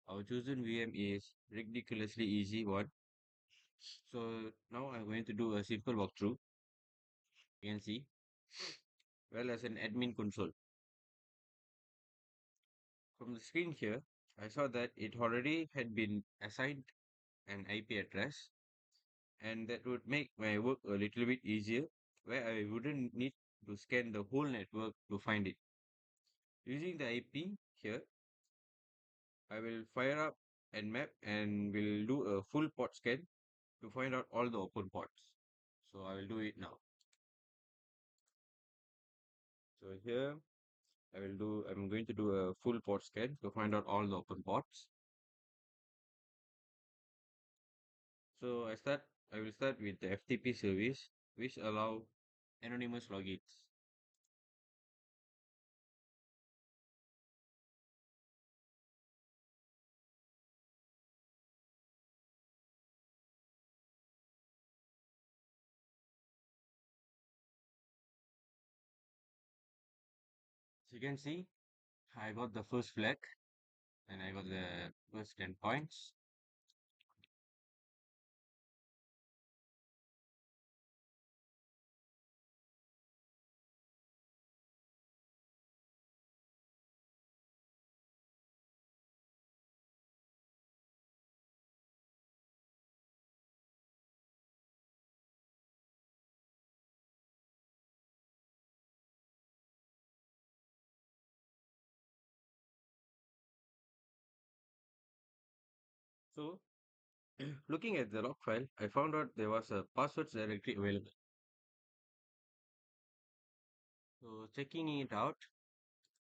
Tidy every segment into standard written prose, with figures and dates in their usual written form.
Our chosen VM is ridiculously easy one. So now I'm going to do a simple walkthrough. You can see, well as an admin console. From the screen here, I saw that it already had been assigned an IP address, and that would make my work a little bit easier, where I wouldn't need to scan the whole network to find it. Using the IP here, I will fire up and map and will do a full port scan to find out all the open ports. So I will do it now. So here I'm going to do a full port scan to find out all the open ports. So I will start with the FTP service, which allow anonymous logins. So you can see I got the first flag and I got the first 10 points. So looking at the log file, I found out there was a passwords directory available. So checking it out,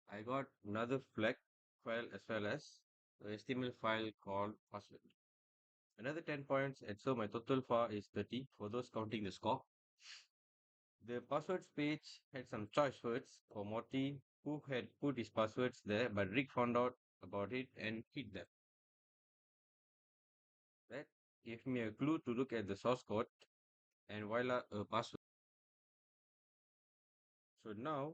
I got another flag file as well as the HTML file called password. Another 10 points, and so my total far is 30 for those counting the score. The passwords page had some choice words for Morty, who had put his passwords there, but Rick found out about it and hid them. That gave me a clue to look at the source code and voila, a password. So now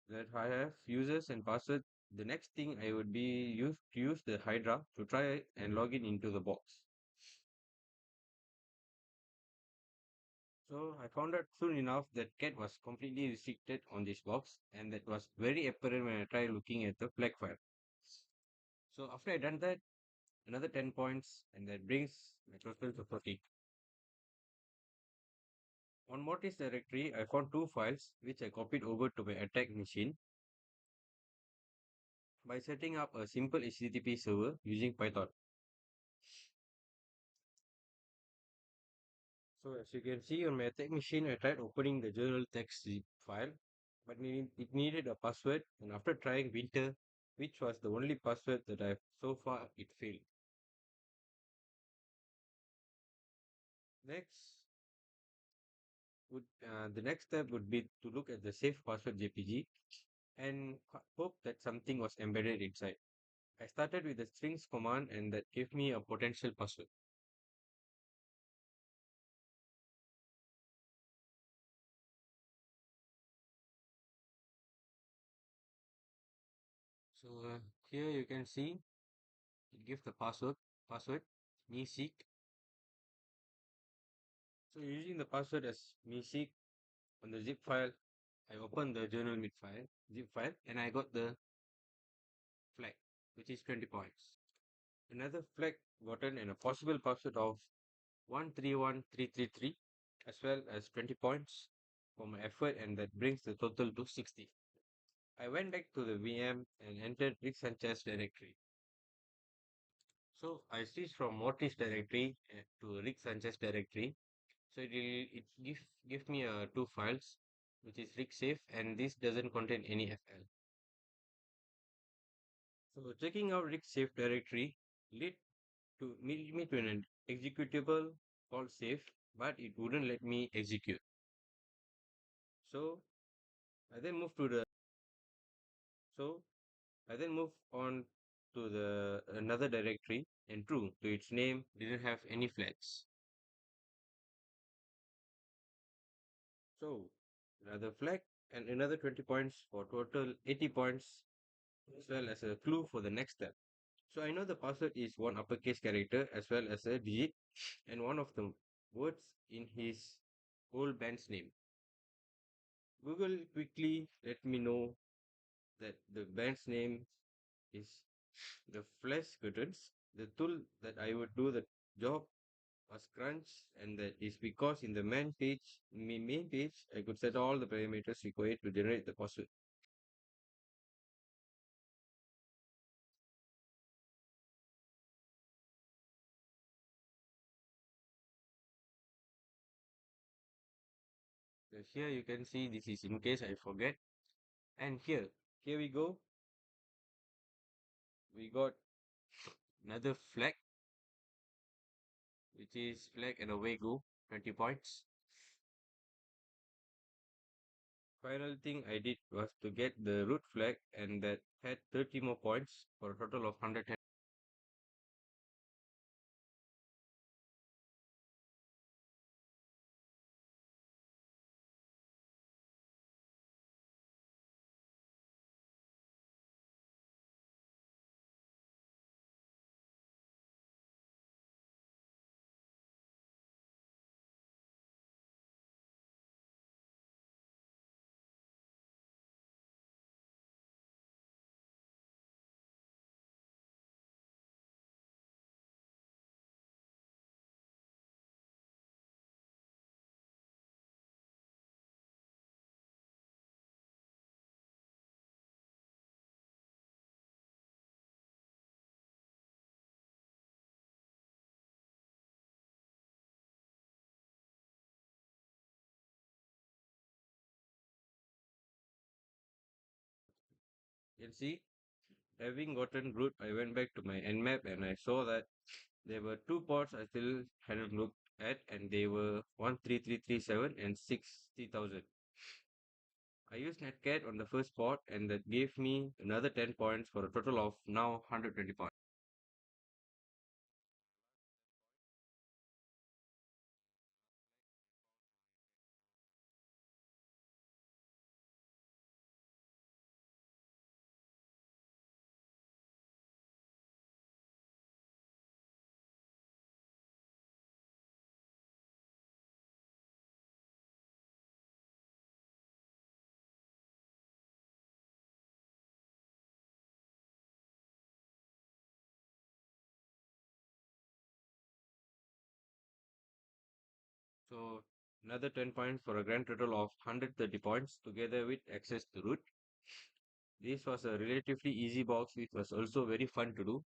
that I have users and password, the next thing I would be use the Hydra to try and log in into the box. So I found out soon enough that cat was completely restricted on this box, and that was very apparent when I tried looking at the flag file. So after I done that, another 10 points, and that brings my total to 40. On Mortis directory, I found two files which I copied over to my attack machine by setting up a simple HTTP server using Python. So as you can see on my attack machine, I tried opening the journal text zip file, but it needed a password, and after trying winter, which was the only password that I've so far, it failed. Next the next step would be to look at the safe password JPG and hope that something was embedded inside. I started with the strings command and that gave me a potential password. So here you can see it gives the password me seek. So using the password as me seek on the zip file, I opened the journal mid file zip file and I got the flag, which is 20 points. Another flag gotten and a possible password of 131333 as well as 20 points for my effort, and that brings the total to 60. I went back to the VM and entered Rick Sanchez directory. So I switched from Mortis directory to Rick Sanchez directory. So it give me two files, which is Rick safe, and this doesn't contain any FL. So checking out Rick safe directory lead me to an executable called safe, but it wouldn't let me execute. So I then moved to the so I then moved on to the another directory, and true to its name, didn't have any flags. So another flag and another 20 points for total 80 points, as well as a clue for the next step. So I know the password is one uppercase character as well as a digit and one of the words in his whole band's name. Google quickly let me know that the band's name is the Flash Curtains. The tool that I would do the job was Crunch, and that is because in the main page, I could set all the parameters required to generate the password. So here you can see this is in case I forget. And here we go. We got another flag, which is flag and away go, 20 points. Final thing I did was to get the root flag and that had 30 more points for a total of 110. You can see, having gotten root, I went back to my nmap and I saw that there were two ports I still hadn't looked at, and they were 13337 and 60,000. I used netcat on the first port, and that gave me another 10 points for a total of now 120 points. So another 10 points for a grand total of 130 points together with access to root. This was a relatively easy box which was also very fun to do.